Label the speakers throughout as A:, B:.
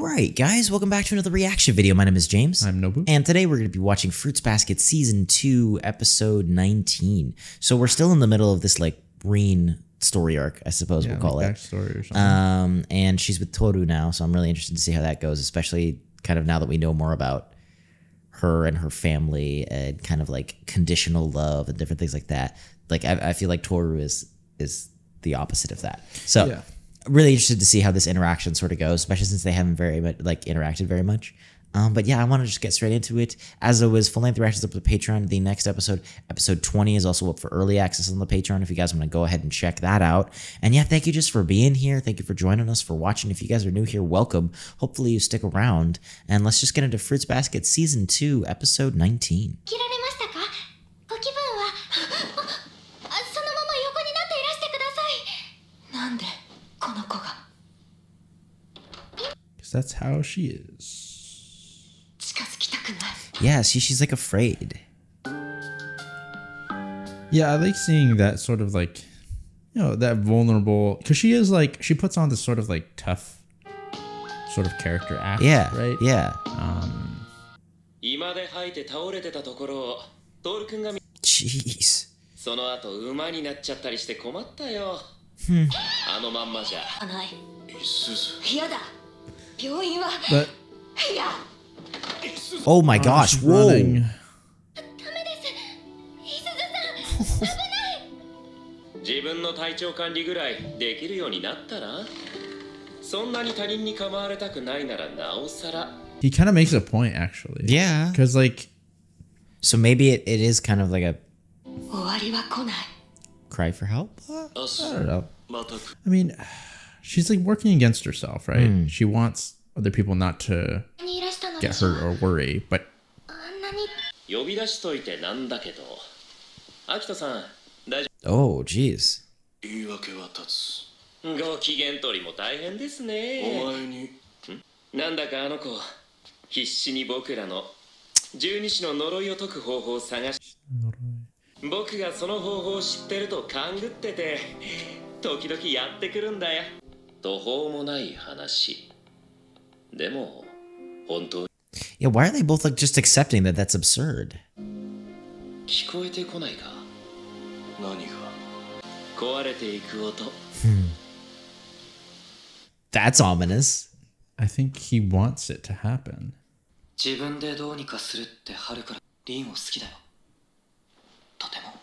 A: Alright guys, welcome back to another reaction video. My name is James.
B: I'm Nobu.
A: And today we're going to be watching Fruits Basket Season 2, Episode 19. So we're still in the middle of this like Breen story arc, I suppose we'll call it.
B: Backstory or something.
A: And she's with Toru now, so I'm really interested to see how that goes, especially kind of now that we know more about her and her family and kind of like conditional love and different things like that. Like I feel like Toru is the opposite of that. So
B: Yeah.
A: really interested to see how this interaction sort of goes, especially since they haven't very much like interacted very much. But yeah, I want to just get straight into it. As always, full-length reactions up to Patreon. The next episode, episode 20, is also up for early access on the Patreon if you guys want to go ahead and check that out. And yeah, thank you just for being here. Thank you for joining us, for watching. If you guys are new here, welcome. Hopefully you stick around. And let's just get into Fruits Basket Season 2, Episode 19.
C: 切られましたか？ご気分はそのまま横になっていらしてください。なんでこの子が
B: Because that's how she is.
C: 近づきたくない。
A: Yeah, she's like afraid.
B: Yeah, I like seeing that sort of like, you know, that vulnerable, because she is like, she puts on this sort of like tough sort of character act.
A: Yeah,
B: right?
A: yeah.
D: 今で吐いて倒れてたところをトール君が
A: Jeez.
D: その後馬になっちゃったりして困ったよ。あのまんまじゃ。
C: ない。
D: すず。
C: 嫌だ。病院は
B: But
C: いや。
A: Oh my gosh,
B: she's
A: whoa.
C: ダメです。いすずさん、危ない。
D: 自分の体調管理ぐらいできるようになったら。そんなに他人に構われたくないならなおさら。
B: he kind of makes a point actually.
A: Yeah.
B: Because like,
A: So maybe it is kind of like a
C: 終わりは来ない。
A: cry for help?
D: 明日
B: I don't know.
D: また
B: I mean, she's like working against herself, right? She wants other people not to
C: にいらしたので
B: get
C: しょ。
B: hurt or worry, but
C: あんなに
D: 呼び出しといてなんだけど。秋人さん、大丈
A: Oh, jeez.
D: 言い訳は立つ。ご機嫌取りも大変ですね。お前に。なんだかあの子、必死に僕らの十二支の呪いを解く方法を探し。僕がその方法を知ってると勘ぐってて、時々やってくるんだよ。途方もない話。でも、本当に
A: Yeah, why are they both like just accepting that that's absurd?
D: 聞こえてこないか。何が壊れていく音。
A: That's ominous.
B: I think he wants it to happen.
D: 自分でどうにかするって春からリンを好きだよ。とても好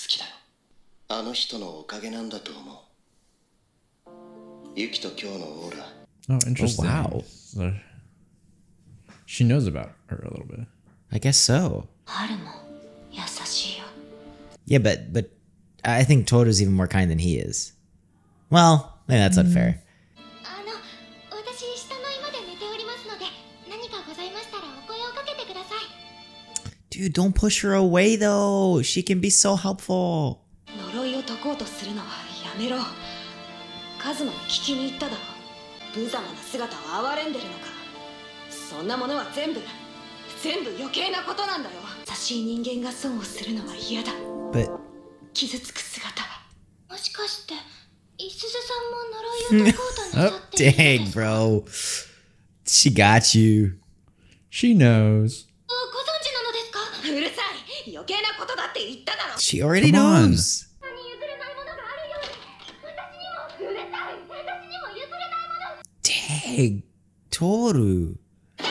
D: きだよ。
E: あの人のおかげなんだと思う。ユキと今日のオーラ。
B: Oh, interesting.
A: wow.
B: So she knows about her a little bit.
A: I guess so.
C: 春も優しいよ。
A: Yeah, but I think Toru's even more kind than he is. Well, maybe that's unfair.
C: 私下の居まで寝ておりますので、何かございましたらお声をかけてください。
A: Dude, don't push her away though. She can be so helpful.
C: 呪いを解こうとするのはやめろ。カズマに聞きに行っただろ。無様な姿を憐れんでるのか。そんなものは全部余計なことなんだよ。優しい人間が損をするのは嫌だ。
A: But
C: 傷つく姿は。もしかして、いすずさんも呪いを解こうとなさ
A: oh,
C: っているの
A: dang,
C: ですか？
A: bro. She got you.
B: She knows.
C: ご存知なのですか？うるさい。余計なことだって言っただろ。
A: She already
B: Come on.
A: knows.
C: 他に譲れないものがあるように、私にもうるさい。私にも譲れないもの。
A: Dang, Toru.
C: ない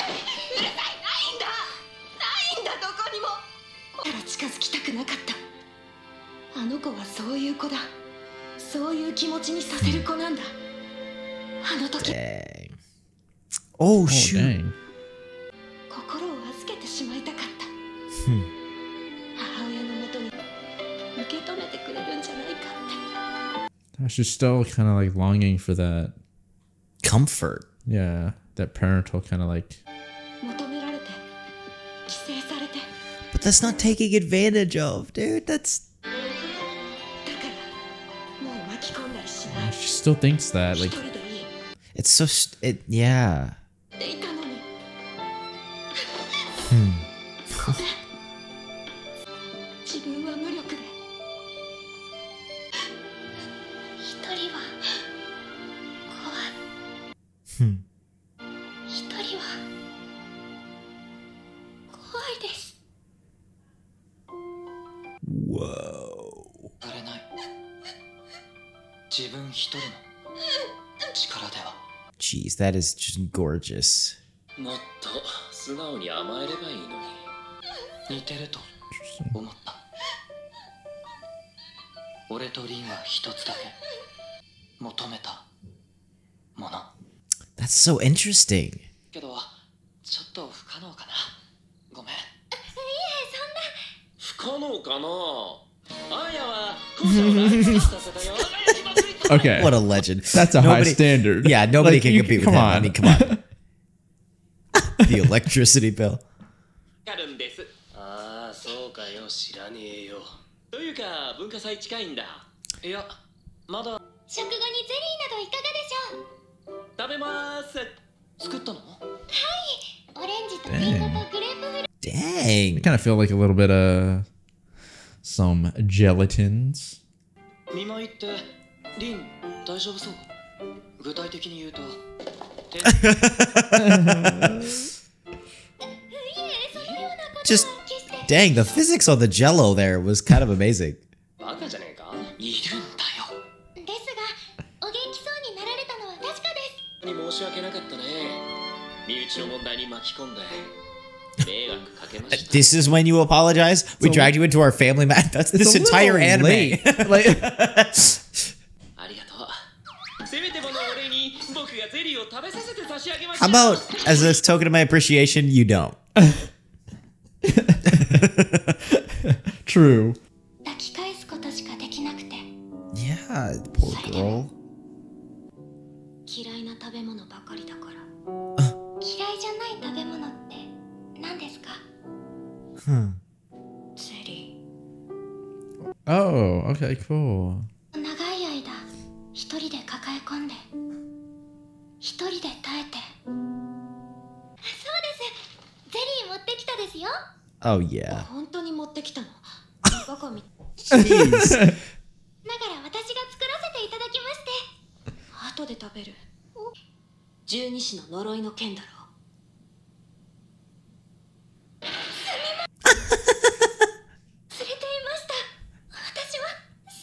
C: んだどこにも。だから近づきたくなかった。あの子はそういう子だ。そういう気持ちにさせる子なんだ。あの時
A: Dang. Oh,
B: Oh,
A: shoot.
B: dang.
C: 心を預けてしまいたかった。母親のもとに受け止めてくれるんじゃないかって。
B: She's still kind of like longing for that,
A: Comfort.
B: yeah, that parental kind of like,
C: 求められて、規制されて。
A: But that's not taking advantage of, dude. That's
C: だからもう巻き込んだりしない。
B: she still thinks that,
C: 一
B: like,
C: 人でいい。
A: it's so yeah.
C: っていたのに。自分は無力で。一人は怖い。一人は怖いです。
A: Whoa.
F: されない。自分一人の力では。
A: Jeez, that is just gorgeous.
D: もっと素直に甘えればいいのに。
F: 似てると思った。俺とリンは一つだけ求めたもの。
A: That's so interesting.
F: けどちょっと不可能かな。ごめん。
D: 不可能かな。あやは校舎を来日させたよ。
B: Okay.
A: What a legend.
B: That's a high
A: Nobody-
B: standard.
A: Yeah, nobody
B: Like,
A: can
B: you-
A: compete with
B: come
A: him.
B: on.
A: I mean, come on. The electricity bill.
D: あるんです。
E: ああそうかよ、知らねえよ。
D: というか文化祭近いんだ。
F: いや、まだ。
C: 食後にゼリーなどいかがでしょう。
D: 食べます。
F: 作ったの？
C: オレンジとリンゴとグレープフルーツ。
A: Dang.
B: I kind of feel like a little bit of some gelatins.
F: 見舞いってリン大丈夫そう？具体的に言うと。
A: Just dang, the physics on the jello there was kind of amazing.
D: バカじゃねえか。
F: いるんだよ。
C: ですが、お元気そうになられたのは確かです。
D: に申し訳なかったね。身内の問題に巻き込んで迷惑かけました。
A: This is when you apologize? We dragged you into our family mat? That's this
B: It's a
A: entire
B: little
A: anime.
B: late. Like,
D: ありがとう。せめてものお礼に僕がゼリーを食べさせて差し上げました。
A: How about, as a token of my appreciation, you don't?
B: true.
C: 抱き返すことしかできなくて。
A: Yeah, poor girl.
C: 嫌いな食べ物ばかりだから。嫌いじゃない食べ物って何ですか？ゼリ
B: Oh, okay, cool.
C: ー。長い間一人で抱え込んで、一人で耐えて。そうです。ゼリー持ってきたですよ。
A: Oh, yeah.
C: 本当に持ってきたの？バカみ。
A: Jeez.
C: だから私が作らせていただきまして。後で食べる。十二支の呪いの剣だろう。すみません。連れていました。私は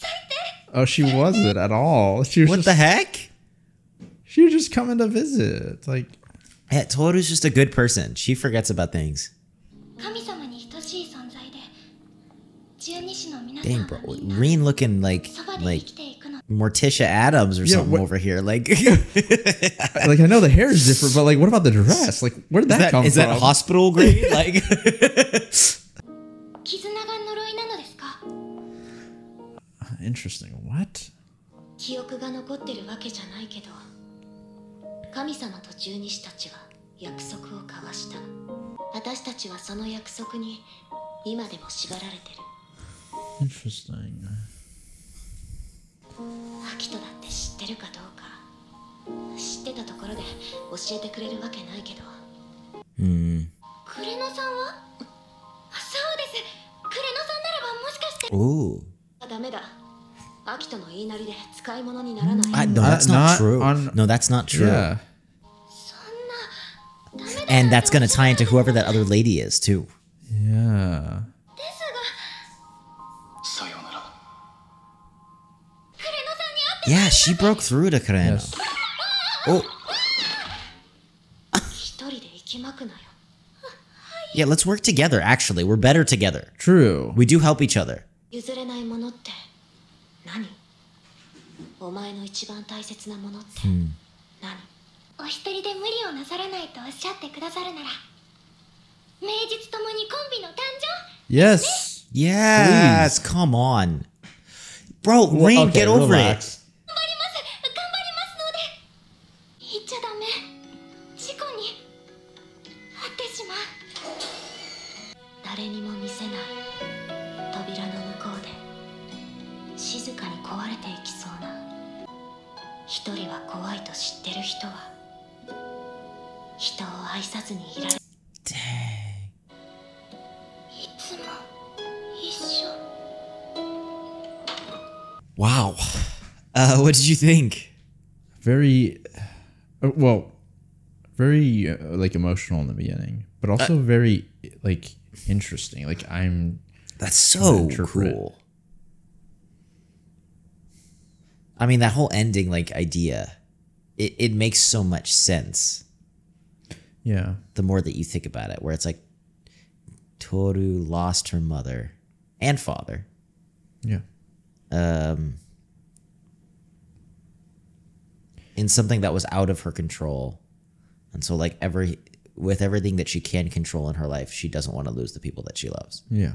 C: 最低。
B: Oh, she wasn't at all. She was
A: What the
B: just,
A: heck?
B: she was just coming to visit. Like,
A: Yeah, Toru's just a good person. She forgets about things.
C: 神様に等しい存在で、十二支の皆さ
A: Dang,
C: ん
A: bro.
C: はみんな
A: Reen looking like
C: そばで生
A: like
C: きていくの。
A: Morticia Adams or
B: Yeah,
A: something
B: what-
A: over here. Like,
B: like I know the hair is different, but like, what about the dress? Like, where did that, come
A: is
B: from?
A: that hospital grade? Like,
C: 絆が呪いなのですか？
B: Interesting. What?
C: 記憶が残ってるわけじゃないけど、神様と十二支たちは約束を交わした。私たちはその約束に今でも縛られてる。
B: Interesting.
C: アキトだって知ってるかどうか。知ってたところで教えてくれるわけないけど。クレノさんは？そうです。クレノさんならばもしかして。
A: ooh.
C: ダメだ。アキトの言いなりで使い物にならない。
A: No, that's not
B: Not
A: true.
B: on-
A: No, that's not true.
B: Yeah.
C: そんな。ダメだ。
A: And that's gonna tie into whoever that other lady is too.
B: Yeah.
C: ですが、
E: さようなら。
C: クレノさんに会って
A: Yeah, she broke through to Kureno.
B: Yes.
A: Oh,
C: 一人で生きまくなよ。
A: yeah. Let's work together. Actually, we're better together.
B: True.
A: We do help each other.
C: 譲れないものって何？お前の一番大切なものって何？お一人で無理をなさらないとおっしゃってくださるなら、名実ともにコンビの誕生。
B: Yes.
A: Yes, come on, bro. Rain, get over it.
C: 頑張ります。頑張りますので。言っちゃダメ。事故に遭ってしまう。誰にも見せない扉の向こうで静かに壊れていきそうな。一人は怖いと知ってる人は人を愛さずにいられ。
A: Dang.
C: いつも一緒。
A: Wow. What did you think?
B: Very. Well, very like emotional in the beginning, but also very like interesting. Like
A: That's so
B: interpret.
A: cool. I mean, that whole ending like idea, it makes so much sense
B: Yeah.
A: the more that you think about it, where it's like Toru lost her mother and father.
B: Yeah.
A: In something that was out of her control. And so like with everything that she can control in her life, she doesn't want to lose the people that she loves.
B: Yeah.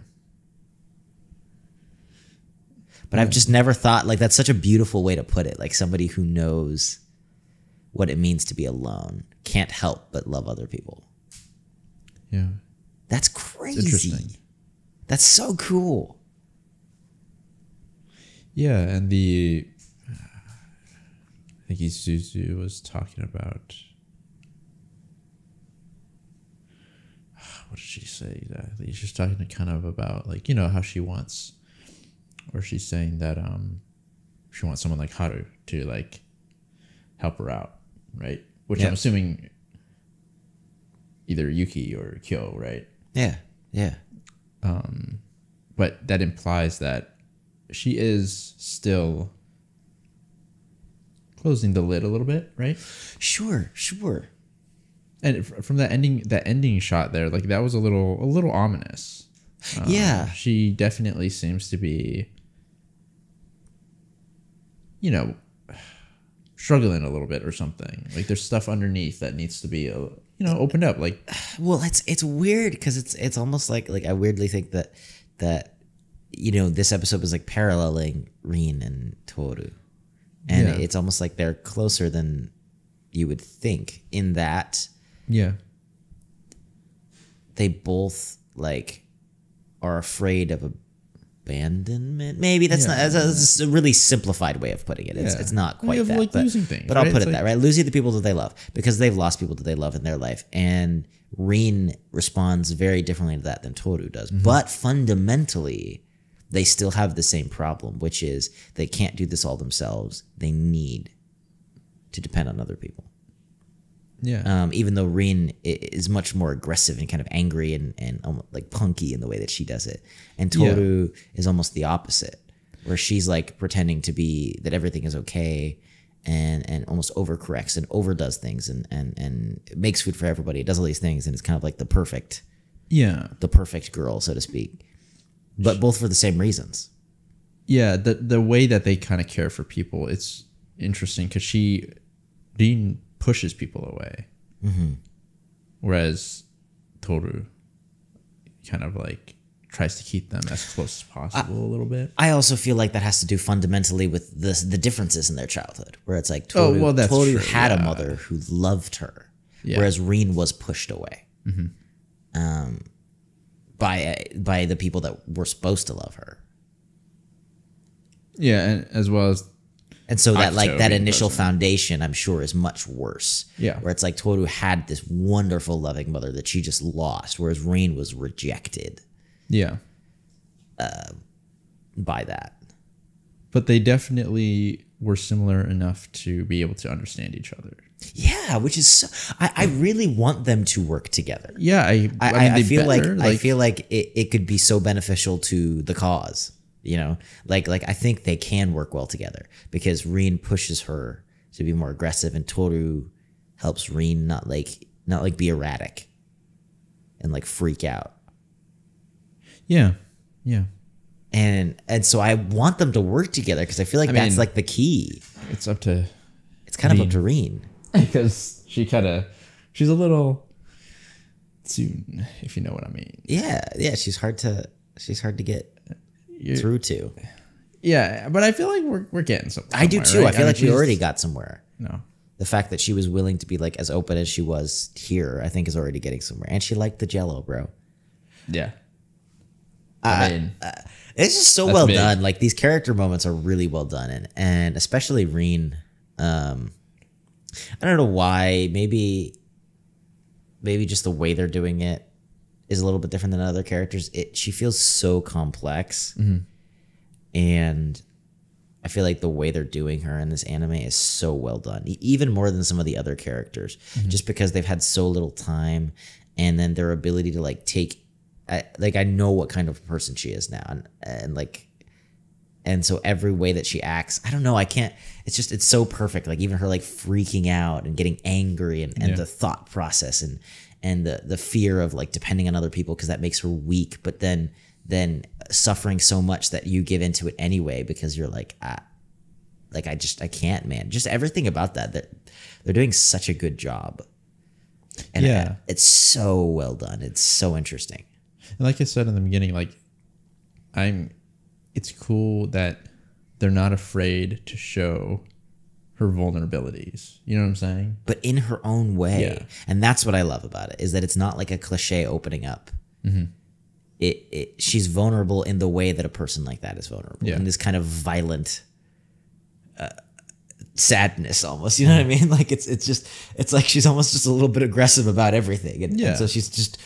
A: But I've just never thought, like, that's such a beautiful way to put it. Like somebody who knows what it means to be alone can't help but love other people.
B: Yeah.
A: That's
B: It's
A: crazy.
B: interesting.
A: That's so cool.
B: Yeah, and I think Isuzu was talking about, what did she say exactly? She's talking kind of about like, you know, how she wants, or she's saying that she wants someone like Haru to like help her out, right? Which
A: Yeah.
B: I'm assuming either Yuki or Kyo, right?
A: Yeah. Yeah.
B: But that implies that she is still closing the lid a little bit, right?
A: Sure.
B: And from that ending shot there, like that was a little ominous.
A: Yeah.
B: She definitely seems to be, you know, struggling a little bit or something. Like there's stuff underneath that needs to be, opened up. Like,
A: Well, it's weird because it's almost like I weirdly think that this episode was like paralleling Rin and Toru, and
B: Yeah.
A: it's almost like they're closer than you would think in that
B: yeah,
A: they both like are afraid of abandonment. Maybe that's
B: Yeah.
A: not. That's a really simplified way of putting it.
B: Yeah.
A: It's not
B: Way
A: quite
B: of,
A: that.
B: like,
A: but,
B: losing things,
A: but I'll
B: right?
A: put
B: It's
A: it
B: like-
A: that right. Losing the people that they love because they've lost people that they love in their life, and Rin responds very differently to that than Toru does.
B: Mm-hmm.
A: But fundamentally, they still have the same problem, which is they can't do this all themselves. They need to depend on other people.
B: yeah,
A: Even though Rin is much more aggressive and kind of angry and like punky in the way that she does it, and Toru is almost the opposite, where she's like pretending to be that everything is okay, and almost overcorrects and overdoes things and makes food for everybody. It does all these things, and it's kind of like the perfect girl, so to speak, but both for the same reasons.
B: yeah. The way that they kind of care for people, it's interesting because Dean pushes people away, whereas Toru kind of like tries to keep them as close as possible a little bit.
A: I also feel like that has to do fundamentally with the differences in their childhood, where it's like
B: Oh,
A: Toru,
B: well, that's
A: Toru
B: true,
A: had a
B: yeah.
A: mother who loved her,
B: Yeah.
A: whereas Rin was pushed away by the people that were supposed to love her,
B: Yeah, and as well as
A: and so that like
B: Akito
A: that
B: being
A: initial
B: present.
A: foundation, I'm sure, is much worse.
B: Yeah.
A: where it's like Toru had this wonderful, loving mother that she just lost, whereas Rin was rejected
B: yeah.
A: by that.
B: But they definitely were similar enough to be able to understand each other.
A: Yeah, which is so, I really want them to work together.
B: Yeah, I mean,
A: I
B: they
A: feel
B: better,
A: like I feel like it could be so beneficial to the cause. You know, like I think they can work well together because Rin pushes her to be more aggressive, and Toru helps Rin not be erratic and like freak out.
B: yeah.
A: And so I want them to work together because I feel like that's
B: mean-
A: like the key.
B: It's up to
A: It's kind of
B: Rin.
A: up to Rin.
B: because she's a little soon, if you know what I mean.
A: Yeah, she's hard to get through to.
B: Yeah, but I feel like we're getting something.
A: I do too.
B: Right?
A: I feel like we
B: she's-
A: already got somewhere.
B: no.
A: The fact that she was willing to be like as open as she was here, I think, is already getting somewhere. And she liked the Jello, bro.
B: Yeah. I mean,
A: It's just so
B: That's
A: well
B: big.
A: done. Like these character moments are really well done, and especially Rin. I don't know why. Maybe just the way they're doing it is a little bit different than other characters. She feels so complex,
B: Mm-hmm.
A: and I feel like the way they're doing her in this anime is so well done, even more than some of the other characters, just because they've had so little time, and then their ability to like take, like I know what kind of person she is now, and like, and so every way that she acts, I don't know, I can't. It's so perfect. Like even her like freaking out and getting angry, and the thought process and the fear of like depending on other people because that makes her weak, but then suffering so much that you give into it anyway because you're like, I can't, man. Just everything about that they're doing such a good job. And it's so well done. It's so interesting.
B: And like I said in the beginning, like it's cool that they're not afraid to show her vulnerabilities. You know what I'm saying?
A: But in her own way.
B: Yeah.
A: And that's what I love about it, is that it's not like a cliche opening up.
B: Mm-hmm.
A: She's vulnerable in the way that a person like that is vulnerable. In this kind of violent sadness almost. You know what I mean? Like it's like she's almost just a little bit aggressive about everything. And so she's just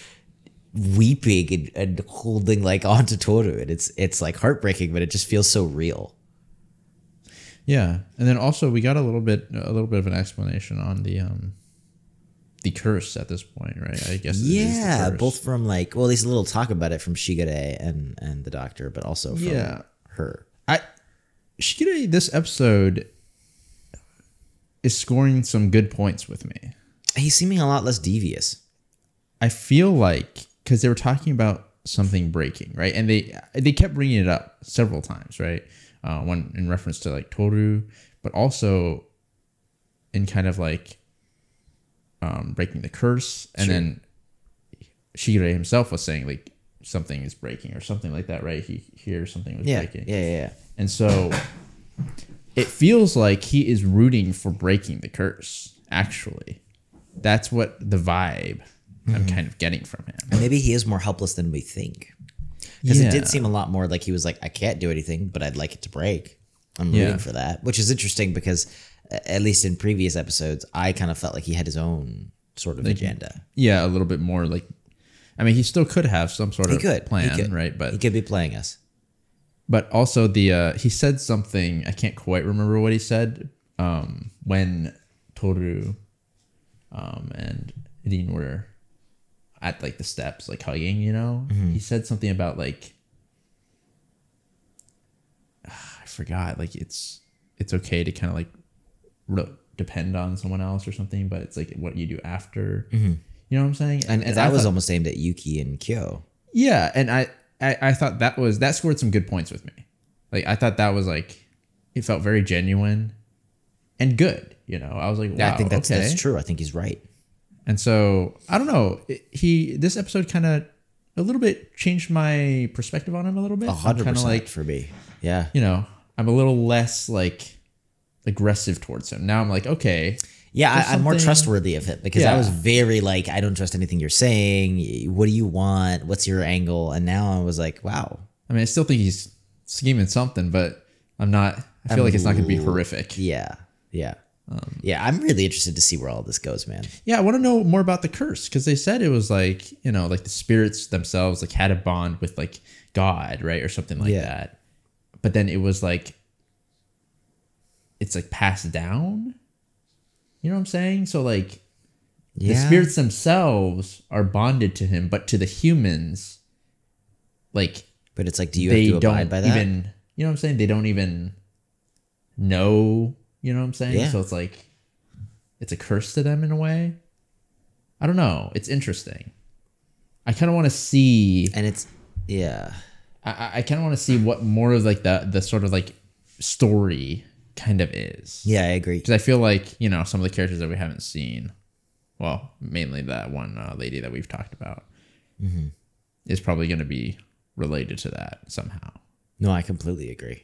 A: weeping and holding like onto Toru. And it's like heartbreaking, but it just feels so real.
B: Yeah. And then also we got a little bit of an explanation on the curse at this point, right? I guess.
A: Yeah, both from like, well, at least a little talk about it from Shigure and the doctor, but also from her.
B: Shigure, this episode is scoring some good points with me.
A: He's seeming a lot less devious.
B: I feel like because they were talking about something breaking, right? And they kept bringing it up several times, right? One in reference to like Toru, but also in kind of like breaking the curse, and then Shigure himself was saying like something is breaking or something like that, right? He hears something was breaking.
A: Yeah.
B: And so it feels like he is rooting for breaking the curse. Actually, that's what the vibe I'm kind of getting from him.
A: And maybe he is more helpless than we think, because it did seem a lot more like he was like, I can't do anything, but I'd like it to break. I'm rooting for that, which is interesting because at least in previous episodes, I kind of felt like he had his own sort of agenda.
B: Yeah, a little bit more like, I mean, he still could have some sort of plan, right? But
A: he could be playing us.
B: But also he said something, I can't quite remember what he said, when Toru and Rin were at like the steps, like hugging, you know? He said something about like, I forgot, like it's okay to kind of like depend on someone else or something, but it's like what you do after. You know what I'm saying?
A: And that was almost aimed at Yuki and Kyo.
B: Yeah, and I thought that scored some good points with me. Like I thought that was like, it felt very genuine and good. You know, I was like, wow,
A: I think that's true. I think he's right.
B: And so I don't know. This episode kind of a little bit changed my perspective on him a little bit.
A: 100% like, for me. Yeah.
B: You know, I'm a little less like aggressive towards him. Now I'm like, okay.
A: Yeah, I'm more trustworthy of him because I was very like, I don't trust anything you're saying. What do you want? What's your angle? And now I was like, wow.
B: I mean, I still think he's scheming something, but I'm not. I feel like it's not going to be horrific.
A: Yeah. I'm really interested to see where all this goes, man.
B: Yeah, I want to know more about the curse because they said it was like, you know, like the spirits themselves like had a bond with like God, right, or something like that. But then it was like, it's like passed down. You know what I'm saying? So like the spirits themselves are bonded to him, but to the humans, like,
A: but it's like, do you have to abide by that?
B: Even, you know what I'm saying? They don't even know, you know what I'm saying?
A: Yeah.
B: So it's like, it's a curse to them in a way. I don't know. It's interesting. I kind of want to see,
A: and it's,
B: I kind of want to see what more of like the sort of like story kind of is.
A: Yeah, I agree.
B: Because I feel like, you know, some of the characters that we haven't seen, well, mainly that one lady that we've talked about, is probably going to be related to that somehow.
A: No, I completely agree.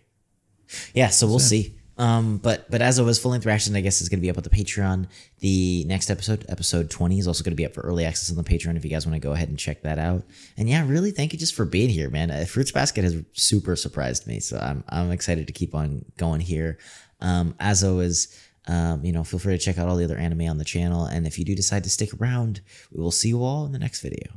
A: Yeah, so we'll see. But as always, Full Length Reaction, I guess, is going to be up on the Patreon. The next episode 20, is also going to be up for early access on the Patreon if you guys want to go ahead and check that out. And yeah, really, thank you just for being here, man. Fruits Basket has super surprised me, so I'm excited to keep on going here. As always, you know, feel free to check out all the other anime on the channel, and if you do decide to stick around, we will see you all in the next video.